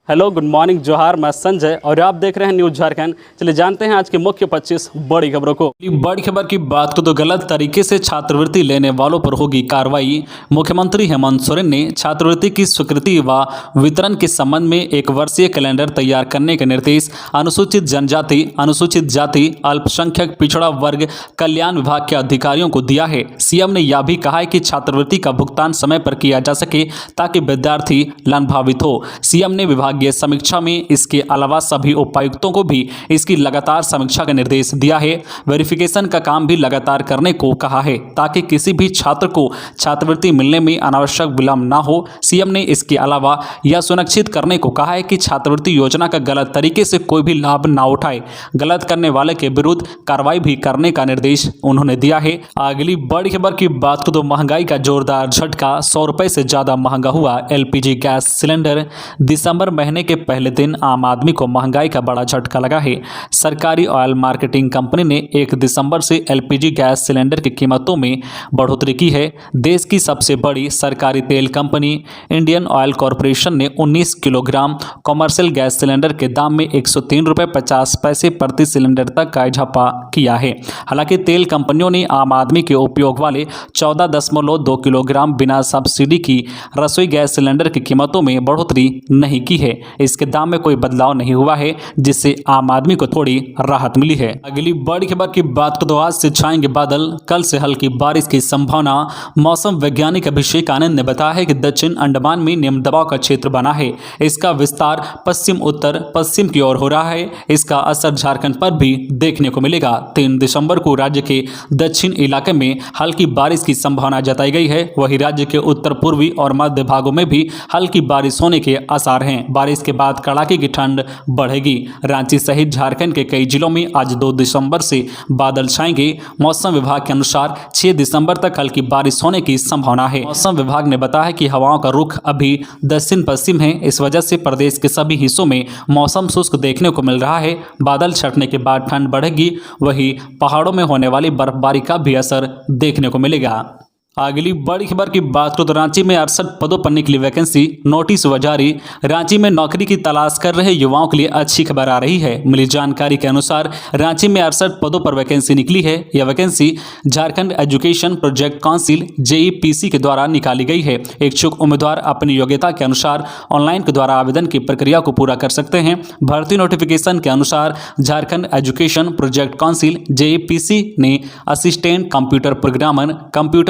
Hello, good morning, जोहार। मैं संजय और आप देख रहे हैं न्यूज़ झारखंड। चलिए जानते हैं आज की मुख्य 25 बड़ी खबरों को। बड़ी खबर की बात को तो गलत तरीके से छात्रवृत्ति लेने वालों पर होगी कार्रवाई। मुख्यमंत्री हेमंत सोरेन ने छात्रवृत्ति की स्वीकृति व वितरण के संबंध में एक वर्षीय कैलेंडर तैयार करने के निर्देश अनुसूचित जनजाति, अनुसूचित जाति, अल्पसंख्यक पिछड़ा वर्ग कल्याण विभाग के अधिकारियों को दिया है। सीएम ने यह भी कहा है कि छात्रवृत्ति का भुगतान समय पर किया जा सके ताकि विद्यार्थी लाभान्वित हो। सीएम ने विभागीय समीक्षा में इसके अलावा सभी उपायुक्तों को भी इसकी लगातार समीक्षा का निर्देश दिया है। वेरिफिकेशन का काम भी लगातार करने को कहा है ताकि किसी भी छात्र को छात्रवृत्ति मिलने में अनावश्यक विलंब न हो। सीएम ने इसके अलावा यह सुनिश्चित करने को कहा है कि छात्रवृत्ति योजना का गलत तरीके से कोई भी लाभ न उठाए। गलत करने वाले के विरुद्ध कार्रवाई भी करने का निर्देश उन्होंने दिया है। अगली बड़ी खबर की बात को तो महंगाई का जोरदार झटका, 100 रुपए से ज्यादा महंगा हुआ एलपीजी गैस सिलेंडर। दिसंबर महीने के पहले दिन आम आदमी को महंगाई का बड़ा झटका लगा है। सरकारी ऑयल मार्केटिंग कंपनी ने 1 दिसंबर से एलपीजी गैस सिलेंडर की कीमतों में बढ़ोतरी की है। देश की सबसे बड़ी सरकारी तेल कंपनी इंडियन ऑयल कॉरपोरेशन ने 19 किलोग्राम कॉमर्शियल गैस सिलेंडर के दाम में 103 रुपये 50 पैसे प्रति सिलेंडर तक का इजाफा किया है। हालांकि तेल कंपनियों ने आम आदमी के उपयोग वाले 14.2 किलोग्राम बिना सब्सिडी की रसोई गैस सिलेंडर की कीमतों में बढ़ोतरी नहीं की है। इसके दाम में कोई बदलाव नहीं हुआ है, जिससे आम आदमी को थोड़ी राहत मिली है। अगली बड़ी खबर की बात को तो आज से छाएंगे बादल, कल से हल्की बारिश की संभावना। मौसम वैज्ञानिक अभिषेक आनंद ने बताया है कि दक्षिण अंडमान में निम्न दबाव का क्षेत्र बना है। इसका विस्तार पश्चिम उत्तर पश्चिम की ओर हो रहा है। इसका असर झारखंड पर भी देखने को मिलेगा। 3 दिसंबर को राज्य के दक्षिण इलाके में हल्की बारिश की संभावना जताई गई है। वहीं राज्य के उत्तर पूर्वी और मध्य भागों में भी हल्की बारिश होने के आसार हैं। बारिश के बाद कड़ाके की ठंड बढ़ेगी। रांची सहित झारखंड के कई जिलों में आज 2 दिसंबर से बादल छाएंगे। मौसम विभाग के अनुसार 6 दिसंबर तक हल्की बारिश होने की संभावना है। मौसम विभाग ने बताया कि हवाओं का रुख अभी दक्षिण पश्चिम है। इस वजह से प्रदेश के सभी हिस्सों में मौसम शुष्क देखने को मिल रहा है। बादल छटने के बाद ठंड बढ़ेगी। वहीं पहाड़ों में होने वाली बर्फबारी का भी असर देखने को मिलेगा। अगली बड़ी खबर की बात करो तो रांची में 68 पदों पर निकली वैकेंसी, नोटिस हुआ जारी। रांची में नौकरी की तलाश कर रहे युवाओं के लिए अच्छी खबर आ रही है। मिली जानकारी के अनुसार रांची में 68 पदों पर वैकेंसी निकली है। यह vacancy Jharkhand education project council JEPC के द्वारा निकाली गई है। इच्छुक उम्मीदवार अपनी योग्यता के अनुसार ऑनलाइन के द्वारा आवेदन की प्रक्रिया को पूरा कर सकते हैं। भर्ती नोटिफिकेशन के अनुसार झारखंड एजुकेशन प्रोजेक्ट काउंसिल जेईपीसी ने assistant computer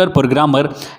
programmer,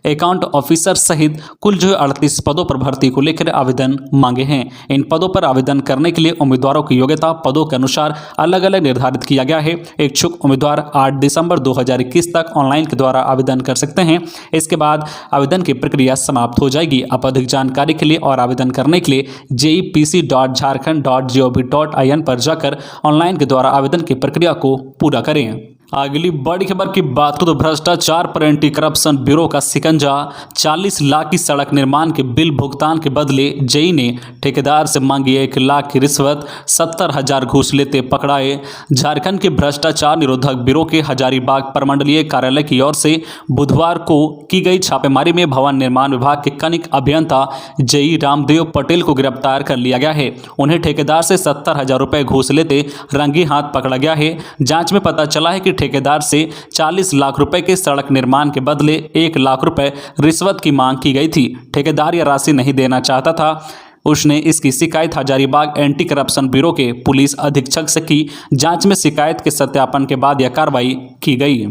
account officer सहित कुल जो 38 पदों पर भर्ती को लेकर आवेदन मांगे हैं। इन पदों पर आवेदन करने के लिए उम्मीदवारों की योग्यता पदों के अनुसार अलग अलग निर्धारित किया गया है। इच्छुक उम्मीदवार 8 दिसंबर 2021 तक ऑनलाइन के द्वारा आवेदन कर सकते हैं। इसके बाद आवेदन की प्रक्रिया समाप्त हो जाएगी। आप अधिक जानकारी के लिए और आवेदन करने के लिए jepc.jharkhand.gov.in पर जाकर ऑनलाइन के द्वारा आवेदन की प्रक्रिया को पूरा करें। अगली बड़ी खबर की बात करें तो भ्रष्टाचार पर एंटी करप्शन ब्यूरो का शिकंजा। 40 लाख की सड़क निर्माण के बिल भुगतान के बदले जेई ने ठेकेदार से मांगी 1 लाख की रिश्वत, 70,000 घूस लेते पकड़ाए। झारखंड के भ्रष्टाचार निरोधक ब्यूरो के हजारीबाग प्रमंडलीय कार्यालय की ओर से बुधवार को की गई छापेमारी में भवन निर्माण विभाग के कनिक अभियंता जेई रामदेव पटेल को गिरफ्तार कर लिया गया है। उन्हें ठेकेदार से 70,000 रुपये घूस लेते रंगे हाथ पकड़ा गया है। जांच में पता चला है कि ठेकेदार से 40 लाख रुपए के सड़क निर्माण के बदले 1 लाख रुपए रिश्वत की मांग की गई थी। ठेकेदार यह राशि नहीं देना चाहता था। उसने इसकी शिकायत हजारीबाग एंटी करप्शन ब्यूरो के पुलिस अधीक्षक से की। जांच में शिकायत के सत्यापन के बाद यह कार्रवाई की गई।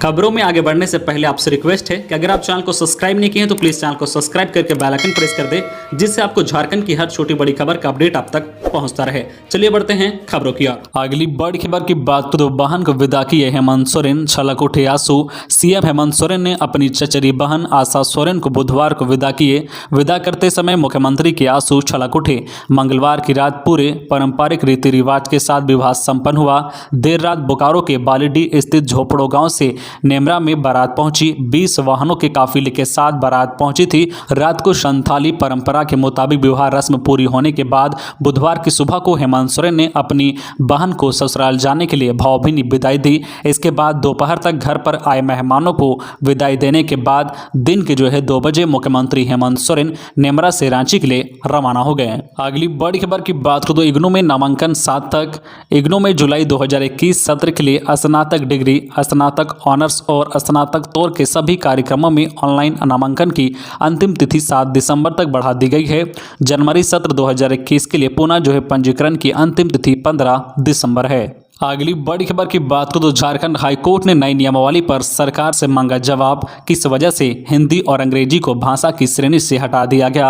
खबरों में आगे बढ़ने से पहले आपसे रिक्वेस्ट है कि अगर आप चैनल को सब्सक्राइब नहीं किए हैं तो प्लीज़ चैनल को सब्सक्राइब करके बेल आइकन प्रेस कर दे, जिससे आपको झारखंड की हर छोटी बड़ी खबर का अपडेट आप तक पहुंचता रहे। चलिए बढ़ते हैं खबरों की ओर। अगली बड़ी खबर की बात करो, बहन को विदा किए हेमंत सोरेन, छलक उठे आंसू। सीएम हेमंत सोरेन ने अपनी चचेरी बहन आशा सोरेन को बुधवार को विदा किए। विदा करते समय मुख्यमंत्री के आंसू छलक उठे। मंगलवार की रात पूरे पारंपरिक रीति रिवाज के साथ विवाह संपन्न हुआ। देर रात बोकारो के बालीडीह स्थित झोपड़ो गाँव से नेमरा में बारात पहुंची। 20 वाहनों के काफिले के साथ बारात पहुंची थी। रात को संथाली परंपरा के मुताबिक विवाह रस्म पूरी होने के बाद बुधवार की सुबह को हेमंत सोरेन ने अपनी बहन को ससुराल जाने के लिए भावभीनी विदाई दी। इसके बाद दोपहर तक घर पर आए मेहमानों को विदाई देने के बाद दिन के 2 बजे मुख्यमंत्री हेमंत सोरेन नेमरा से रांची के लिए रवाना हो गए। अगली बड़ी खबर की बात करें तो इग्नू में नामांकन 7 तक। इग्नू में जुलाई 2021 सत्र के लिए स्नातक डिग्री, स्नातक ऑनर्स और स्नातकोत्तर के सभी कार्यक्रमों में ऑनलाइन नामांकन की अंतिम तिथि 7 दिसंबर तक बढ़ा दी गई है। जनवरी सत्र 2021 के लिए पुनः पंजीकरण की अंतिम तिथि 15 दिसंबर है। अगली बड़ी खबर की बात करें तो झारखंड हाईकोर्ट ने नई नियमावली पर सरकार से मांगा जवाब, किस वजह से हिंदी और अंग्रेजी को भाषा की श्रेणी से हटा दिया गया।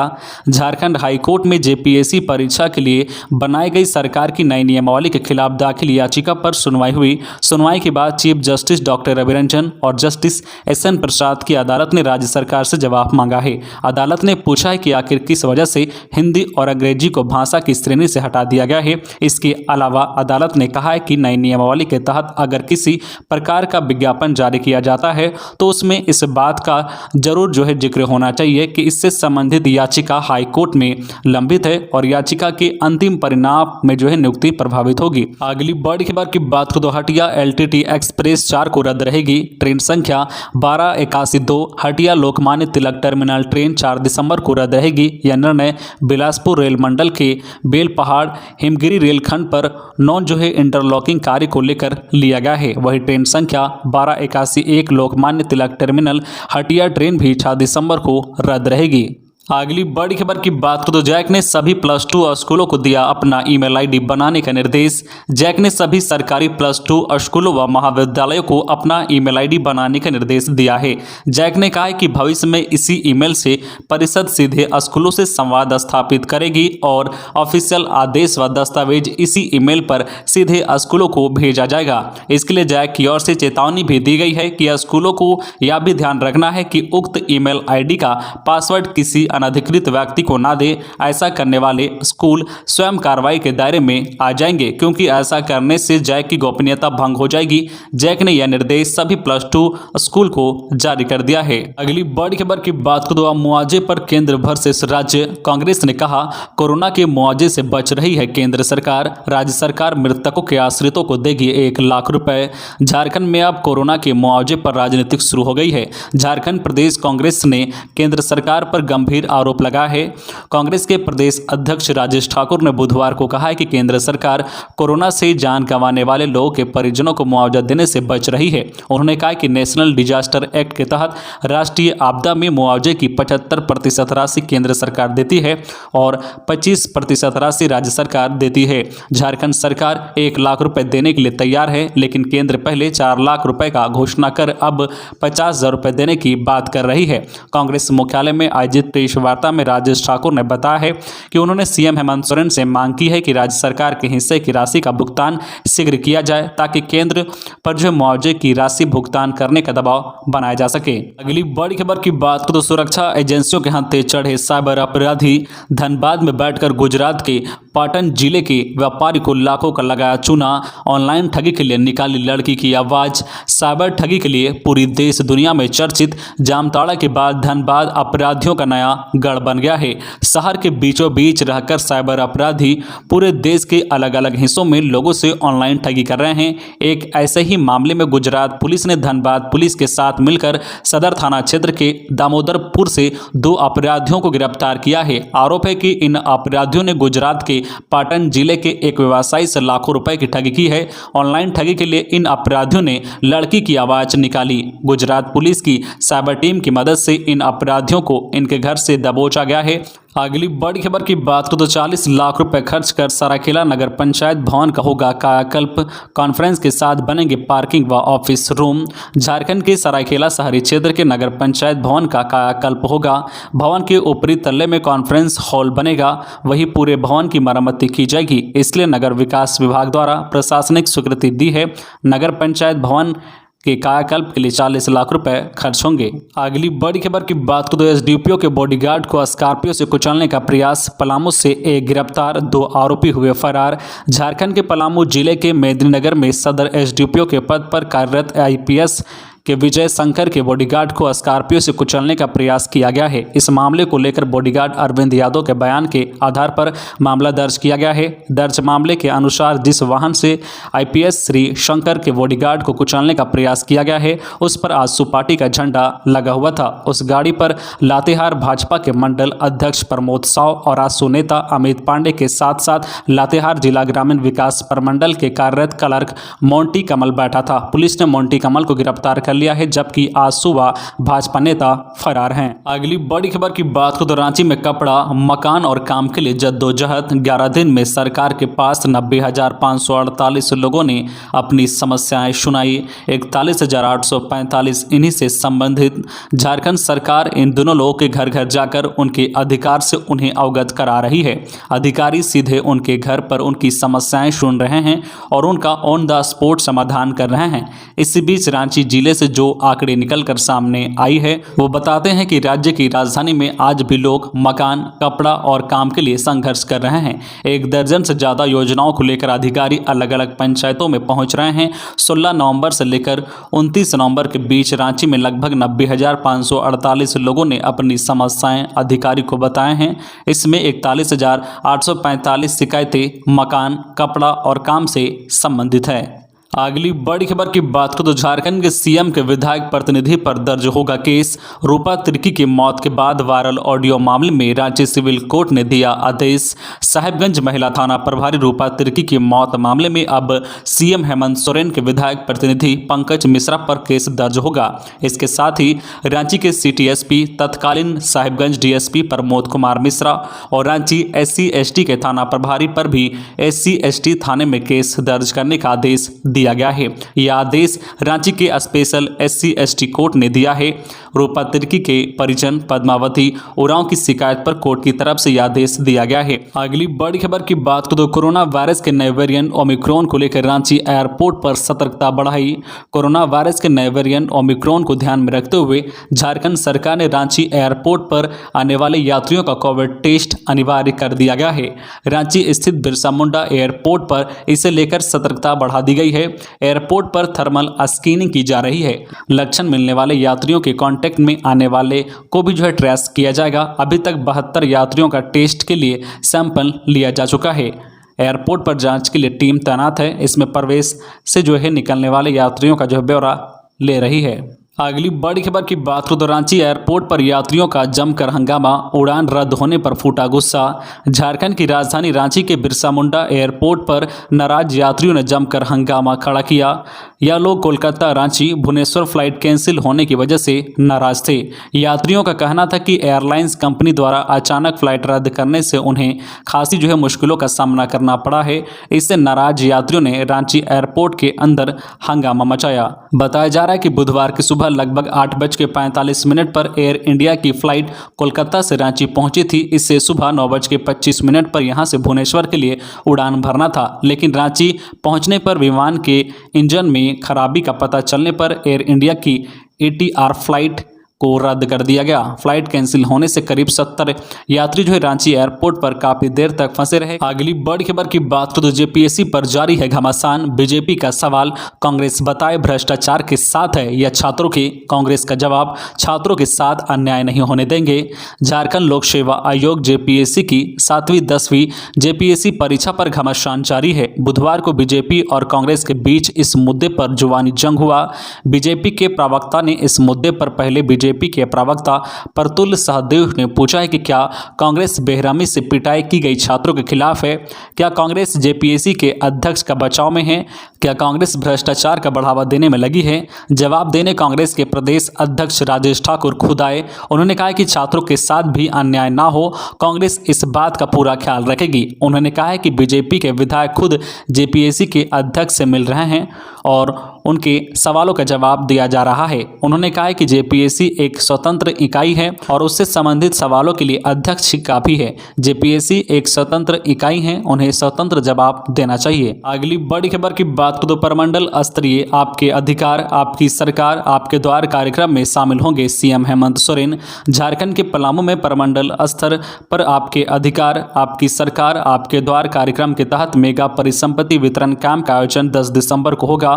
झारखंड हाईकोर्ट में जेपीएससी परीक्षा के लिए बनाई गई सरकार की नई नियमावली के खिलाफ दाखिल याचिका पर सुनवाई हुई। सुनवाई के बाद chief justice doctor Ravi Ranjan और जस्टिस एस.एन. प्रसाद की अदालत ने राज्य सरकार से जवाब मांगा है। अदालत ने पूछा है कि आखिर किस वजह से हिंदी और अंग्रेजी को भाषा की श्रेणी से हटा दिया गया है। इसके अलावा अदालत ने कहा है कि नई नियमावली के तहत अगर किसी प्रकार का विज्ञापन जारी किया जाता है तो उसमें इस बात का जरूर जिक्र होना चाहिए कि इससे संबंधित याचिका हाई कोर्ट में लंबित है और याचिका के अंतिम परिणाम में नियुक्ति प्रभावित होगी। अगली बड़ी खबर की बात करें तो हटिया एलटीटी एक्सप्रेस 4 को रद्द रहेगी। ट्रेन संख्या 1281 हटिया लोकमान्य तिलक टर्मिनल ट्रेन 4 दिसंबर को रद्द रहेगी। यह निर्णय बिलासपुर रेल मंडल के बेलपहाड़ हिमगिरी रेलखंड पर नॉन इंटरलॉकिंग कार्य को लेकर लिया गया है। वही ट्रेन संख्या 1281 लोकमान्य तिलक टर्मिनल हटिया ट्रेन भी 6 दिसंबर को रद्द रहेगी। अगली बड़ी खबर की बात करें तो जैक ने सभी +2 स्कूलों को दिया अपना ईमेल आईडी बनाने का निर्देश। जैक ने सभी सरकारी +2 स्कूलों व महाविद्यालयों को अपना ईमेल आईडी बनाने का निर्देश दिया है। जैक ने कहा है कि भविष्य में इसी ईमेल से परिषद सीधे स्कूलों से संवाद स्थापित करेगी और ऑफिशियल आदेश व दस्तावेज इसी ईमेल पर सीधे स्कूलों को भेजा जाएगा। इसके लिए जैक की ओर से चेतावनी भी दी गई है कि स्कूलों को यह भी ध्यान रखना है कि उक्त ईमेल आईडी का पासवर्ड किसी अनधिकृत व्यक्ति को ना दे। ऐसा करने वाले स्कूल स्वयं कार्रवाई के दायरे में आ जाएंगे, क्योंकि ऐसा करने से जैक की गोपनीयता भंग हो जाएगी। जैक ने यह निर्देश सभी +2 स्कूल को जारी कर दिया है। अगली बड़ी खबर की बात करें तो मुआवजे पर केंद्र वर्सेस राज्य। कांग्रेस ने कहा कोरोना के मुआवजे से बच रही है केंद्र सरकार। राज्य सरकार मृतकों के आश्रितों को देगी 1 लाख रुपए। झारखंड में अब कोरोना के मुआवजे पर राजनीतिक शुरू हो गई है। झारखंड प्रदेश कांग्रेस ने केंद्र सरकार पर गंभीर आरोप लगाया है। कांग्रेस के प्रदेश अध्यक्ष राजेश ठाकुर ने बुधवार को कहा है कि केंद्र सरकार कोरोना से जान गंवाने वाले लोगों के परिजनों को मुआवजा देने से बच रही है। उन्होंने कहा कि नेशनल डिजास्टर एक्ट के तहत राष्ट्रीय आपदा में मुआवजे की 75% राशि केंद्र सरकार देती है और 25% राशि राज्य सरकार देती है। झारखंड सरकार 1 लाख रुपए देने के लिए तैयार है, लेकिन केंद्र पहले 4 लाख रुपए का घोषणा कर अब 50,000 रुपए देने की बात कर रही है। कांग्रेस मुख्यालय में आयोजित प्रेस वार्ता में राजेश ठाकुर ने बताया है कि उन्होंने सीएम हेमंत सोरेन से मांग की है कि राज्य सरकार के हिस्से की राशि का भुगतान शीघ्र किया जाए, ताकि केंद्र पर मुआवजे की राशि भुगतान करने का दबाव बनाया जा सके। अगली बड़ी खबर की बात करें तो सुरक्षा एजेंसियों के हाथे चढ़े साइबर अपराधी। धनबाद में बैठकर गुजरात के पाटन जिले के व्यापारी को लाखों का लगाया चूना। ऑनलाइन ठगी के लिए निकाली लड़की की आवाज। साइबर ठगी के लिए पूरी देश दुनिया में चर्चित जामताड़ा के बाद धनबाद अपराधियों का नया गढ़ बन गया है। शहर के बीचों बीच रहकर साइबर अपराधी पूरे देश के अलग अलग हिस्सों में लोगों से ऑनलाइन ठगी कर रहे हैं। एक ऐसे ही मामले में गुजरात पुलिस ने धनबाद पुलिस के साथ मिलकर सदर थाना क्षेत्र के दामोदरपुर से 2 अपराधियों को गिरफ्तार किया है। आरोप है कि इन अपराधियों ने गुजरात के पाटन जिले के एक व्यवसायी से लाखों रुपए की ठगी की है। ऑनलाइन ठगी के लिए इन अपराधियों ने लड़की की आवाज निकाली। गुजरात पुलिस की साइबर टीम की मदद से इन अपराधियों को इनके घर से दबोचा गया है। अगली बड़ी खबर की बात करें तो 40 लाख रुपए खर्च कर सरायकेला नगर पंचायत भवन का होगा कायाकल्प। कॉन्फ्रेंस के साथ बनेंगे पार्किंग व ऑफिस रूम। झारखंड के सरायकेला शहरी क्षेत्र के नगर पंचायत भवन का कायाकल्प होगा। भवन के ऊपरी तल्ले में कॉन्फ्रेंस हॉल बनेगा, वही पूरे भवन की मरम्मती की जाएगी। इसलिए नगर विकास विभाग द्वारा प्रशासनिक स्वीकृति दी है। नगर पंचायत भवन के कायाकल्प के लिए 40 लाख रुपए खर्च होंगे। अगली बड़ी खबर की बात करें तो एसडीपीओ के बॉडीगार्ड को स्कॉर्पियो से कुचलने का प्रयास। पलामू से एक गिरफ्तार, 2 आरोपी हुए फरार। झारखंड के पलामू जिले के मेदिनीनगर में सदर एसडीपीओ के पद पर कार्यरत आईपीएस कि विजय शंकर के बॉडीगार्ड को स्कॉर्पियो से कुचलने का प्रयास किया गया है। इस मामले को लेकर बॉडीगार्ड अरविंद यादव के बयान के आधार पर मामला दर्ज किया गया है। दर्ज मामले के अनुसार जिस वाहन से आईपीएस श्री शंकर के बॉडीगार्ड को कुचलने का प्रयास किया गया है उस पर आजसू पार्टी का झंडा लगा हुआ था। उस गाड़ी पर लातेहार भाजपा के मंडल अध्यक्ष प्रमोद साव और आजसू नेता अमित पांडे के साथ साथ लातेहार जिला ग्रामीण विकास प्रमंडल के कार्यरत क्लर्क मोंटी कमल बैठा था। पुलिस ने मोंटी कमल को गिरफ्तार कर लिया है, जबकि आजसू व भाजपा नेता फरार हैं। अगली बड़ी खबर की बात को तो रांची में कपड़ा, मकान और काम के लिए जद्दोजहद। 11 दिन में सरकार के पास 90,548 लोगों ने अपनी समस्याएं सुनाई। 41,845 इन्हीं से संबंधित। झारखंड सरकार इन दोनों लोगों के घर घर जाकर उनके अधिकार से उन्हें अवगत करा रही है। अधिकारी सीधे उनके घर पर उनकी समस्याएं सुन रहे हैं और उनका ऑन द स्पॉट समाधान कर रहे हैं। इसी बीच रांची जिले से जो आंकड़े निकलकर सामने आई है वो बताते हैं कि राज्य की राजधानी में आज भी लोग मकान, कपड़ा और काम के लिए संघर्ष कर रहे हैं। 1 दर्जन से ज़्यादा योजनाओं को लेकर अधिकारी अलग अलग पंचायतों में पहुंच रहे हैं। 16 नवंबर से लेकर 29 नवंबर के बीच रांची में लगभग 90,548 लोगों ने अपनी समस्याएं अधिकारी को बताए हैं। इसमें 41,845 शिकायतें मकान, कपड़ा और काम से संबंधित है। अगली बड़ी खबर की बात करें तो झारखंड के सीएम के विधायक प्रतिनिधि पर दर्ज होगा केस। रूपा तिर्की की मौत के बाद वायरल ऑडियो मामले में रांची सिविल कोर्ट ने दिया आदेश। साहिबगंज महिला थाना प्रभारी रूपा तिर्की की मौत मामले में अब सीएम हेमंत सोरेन के विधायक प्रतिनिधि पंकज मिश्रा पर केस दर्ज होगा। इसके साथ ही रांची के सिटी एसपी, तत्कालीन साहिबगंज डीएसपी प्रमोद कुमार मिश्रा और रांची SC/ST के थाना प्रभारी पर भी SC/ST थाने में केस दर्ज करने का आदेश दिया गया है। यह आदेश रांची के स्पेशल SC/ST कोर्ट ने दिया है। रूपा तिर्की के परिजन पद्मावती उरांव की शिकायत पर कोर्ट की तरफ से यह आदेश दिया गया है। अगली बड़ी खबर की बात करें तो कोरोना वायरस के नए वेरिएंट ओमिक्रॉन को लेकर रांची एयरपोर्ट पर सतर्कता बढ़ाई। कोरोना वायरस के नए वेरिएंट ओमिक्रॉन को ध्यान में रखते हुए झारखंड सरकार ने रांची एयरपोर्ट पर आने वाले यात्रियों का कोविड टेस्ट अनिवार्य कर दिया गया है। रांची स्थित बिरसा मुंडा एयरपोर्ट पर इसे लेकर सतर्कता बढ़ा दी गई है। एयरपोर्ट पर थर्मल स्क्रीनिंग की जा रही है। लक्षण मिलने वाले यात्रियों के कांटेक्ट में आने वाले को भी ट्रेस किया जाएगा। अभी तक 72 यात्रियों का टेस्ट के लिए सैंपल लिया जा चुका है। एयरपोर्ट पर जांच के लिए टीम तैनात है। इसमें प्रवेश से निकलने वाले यात्रियों का ब्यौरा ले रही है। अगली बड़ी खबर की बात करें तो रांची एयरपोर्ट पर यात्रियों का जमकर हंगामा, उड़ान रद्द होने पर फूटा गुस्सा। झारखंड की राजधानी रांची के बिरसा मुंडा एयरपोर्ट पर नाराज यात्रियों ने जमकर हंगामा खड़ा किया। यह लोग कोलकाता रांची भुवनेश्वर फ्लाइट कैंसिल होने की वजह से नाराज थे। यात्रियों का कहना था कि एयरलाइंस कंपनी द्वारा अचानक फ्लाइट रद्द करने से उन्हें खासी मुश्किलों का सामना करना पड़ा है। इससे नाराज यात्रियों ने रांची एयरपोर्ट के अंदर हंगामा मचाया। बताया जा रहा है कि बुधवार की सुबह लगभग 8:45 पर एयर इंडिया की फ्लाइट कोलकाता से रांची पहुंची थी। इससे सुबह 9:25 पर यहां से भुवनेश्वर के लिए उड़ान भरना था, लेकिन रांची पहुंचने पर विमान के इंजन में खराबी का पता चलने पर एयर इंडिया की ATR फ्लाइट को रद्द कर दिया गया। फ्लाइट कैंसिल होने से करीब 70 यात्री रांची एयरपोर्ट पर काफी देर तक फंसे रहे। अगली बड़ी खबर की बात करें तो जेपीएससी पर जारी है घमासान। बीजेपी का सवाल, कांग्रेस बताए भ्रष्टाचार के साथ है यह छात्रों के। कांग्रेस का जवाब, छात्रों के साथ अन्याय नहीं होने देंगे। झारखंड लोक सेवा आयोग जेपीएससी की 7वीं 10वीं जेपीएससी परीक्षा पर घमासान जारी है। बुधवार को बीजेपी और कांग्रेस के बीच इस मुद्दे पर जुबानी जंग हुआ। बीजेपी के प्रवक्ता ने इस मुद्दे पर पहले बीजेपी के प्रवक्ता प्रतुल सहदेव ने पूछा है कि क्या कांग्रेस बेरहमी से पिटाई की गई छात्रों के खिलाफ है? क्या कांग्रेस जेपीएससी के अध्यक्ष का बचाव में है? क्या कांग्रेस भ्रष्टाचार का बढ़ावा देने में लगी है? जवाब देने कांग्रेस के प्रदेश अध्यक्ष राजेश ठाकुर खुद आए। उन्होंने कहा कि छात्रों के साथ भी अन्याय ना हो, कांग्रेस इस बात का पूरा ख्याल रखेगी। उन्होंने कहा है कि बीजेपी के विधायक खुद जेपीएससी के अध्यक्ष से मिल रहे हैं और उनके सवालों का जवाब दिया जा रहा है। उन्होंने कहा है कि जेपीएससी एक स्वतंत्र इकाई है और उससे संबंधित सवालों के लिए अध्यक्ष काफी है। जेपीएससी एक स्वतंत्र इकाई है, उन्हें स्वतंत्र जवाब देना चाहिए। अगली बड़ी खबर की बात बात करें तो प्रमंडल स्तरीय आपके अधिकार आपकी सरकार आपके द्वार कार्यक्रम में शामिल होंगे सीएम हेमंत सोरेन। झारखंड के पलामू में प्रमंडल स्तर पर आपके अधिकार आपकी सरकार आपके द्वार कार्यक्रम के तहत मेगा परिसंपत्ति वितरण कैंप का आयोजन 10 दिसंबर को होगा।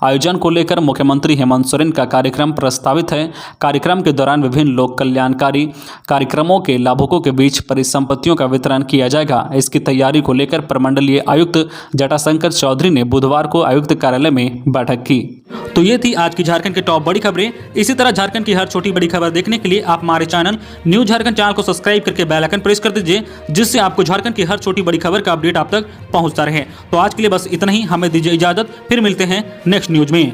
आयोजन को लेकर मुख्यमंत्री हेमंत सोरेन का कार्यक्रम प्रस्तावित है। कार्यक्रम के दौरान विभिन्न लोक कल्याणकारी कार्यक्रमों के लाभुकों के बीच परिसंपत्तियों का वितरण किया जाएगा। इसकी तैयारी को लेकर प्रमंडलीय आयुक्त जटाशंकर चौधरी ने बुधवार को आयुक्त कार्यालय में बैठक की। तो ये थी आज की झारखंड की टॉप बड़ी खबरें। इसी तरह झारखंड की हर छोटी बड़ी खबर देखने के लिए आप हमारे चैनल न्यूज झारखंड चैनल को सब्सक्राइब करके बेल आइकन प्रेस कर दीजिए, जिससे आपको झारखंड की हर छोटी बड़ी खबर का अपडेट आप तक पहुंचता रहे। तो आज के लिए बस इतना ही, हमें दीजिए इजाजत, फिर मिलते हैं नेक्स्ट न्यूज में।